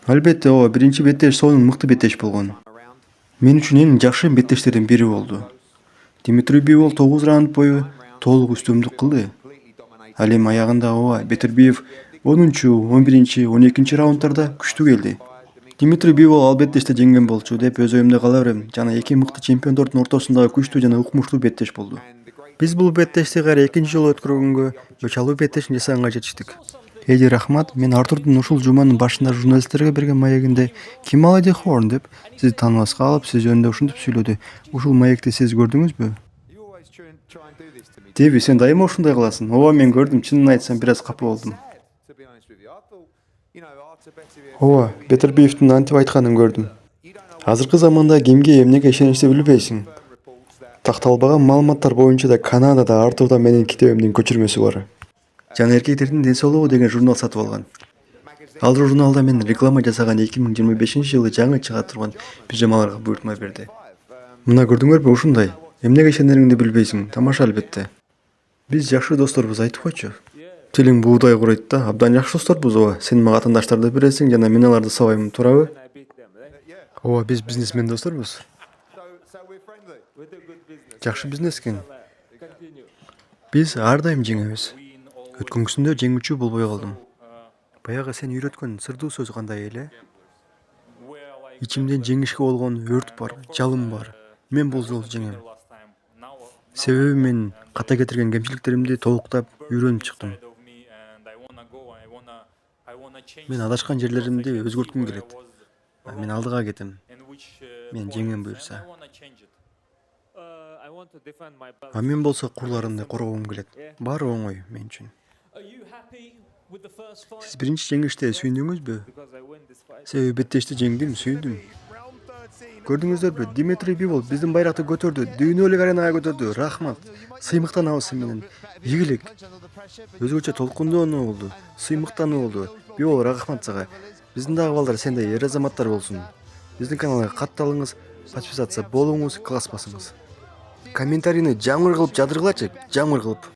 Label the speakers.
Speaker 1: Албетте, ооба биринчи беттеш сонун мыкты беттеш болгон. Мен үчүн эң жакшы беттештердин бири болду. Дмитрий Бивол 9 раунд бою толук үстөмдүк кылды. Ал эми аягында ооба Бетирбиев 10-чу, 11-чи, 12-чи раунддарда күчтүү келди. Дмитрий Бивол албетте жеңген болчу деп өз оюмда кала берем жана эки мыкты чемпиондордун ортосундагы күчтүү жана укмуштуу беттеш болду. Биз бул беттешти кайра экинчи жолу өткөргөнгө чалуу беттешин жасаганга жетиштик. Эди рахмат, мен Артурдун ушул жуманын башында журналисттерге берген маегинде «Ким ал Эди Хорн?» деп сизди тааныбаска алып, сиз жөнүндө ушинтип сүйлөдү. Ушул маекти сиз көрдүңүзбү? Деби, сен дайыма ушундай кыласың. Ооба, мен көрдүм, чынын айтсам бир аз капа болдум. Ооба, Бетирбиевдин антип айтканын көрдүм. Азыркы заманда кимге эмнеге ишеништи билбейсиң. Такталбаган маалыматтар боюнча да Канадада Артурдан менин китебимдин көчүрмөсү бар. Жана эркектердин ден соолугу деген журнал сатып алган. Ал журналда мен реклама жасаган 2025-жылы жаңы чыга турган пижамаларга буйртма берди. Мына көрдүңөрбү ушундай. Эмнеге ишенериңди билбейсиң. Тамаша албетте. Биз жакшы досторбуз, айтып койчу. Тилиң буудай курайт да, абдан жакшы досторбуз ооба. Сен мага атаандаштарды бересиң жана мен аларды сабайм, туурабы? Ооба, биз бизнесмен досторбуз. Жакшы бизнес экен. Биз ар дайым жеңебиз. Өткөнкүсүндө жеңүүчү болбой калдым. Баягы сен үйрөткөн сырдуу сөз кандай эле? Ичимден жеңишке болгон өрт бар, жалын бар. Мен бул жолу жеңем. Себеби мен ката кетирген кемчиликтеримди толуктап үйрөнүп чыктым. Мен адашкан жерлеримди өзгөрткүм келет. Мен алдыга кетем. Мен жеңем буюрса. Мен болсо курларымды коргоом келет. Баары оңой мен үчүн. Сиз биринчи жеңиште сүйүндүңүзбү? Себеби беттешти жеңдим, сүйүндүм. Көрдүңүздөрбү, Дмитрий Бивол биздин байракты көтөрдү, дүйнөлүк аренага көтөрдү. Рахмат. Сыймыктанабыз сен менен. Ийгилик. Өзгөчө толкундоону болду, сыймыктануу болду. Бивол, рахмат сага. Биздин дагы балдар сендей эр азаматтар болсун. Биздин каналга катталыңыз, подписаться болуңуз, класс басыңыз. Комментарийни жамыр кылып жадыргылачы, жамыр кылып.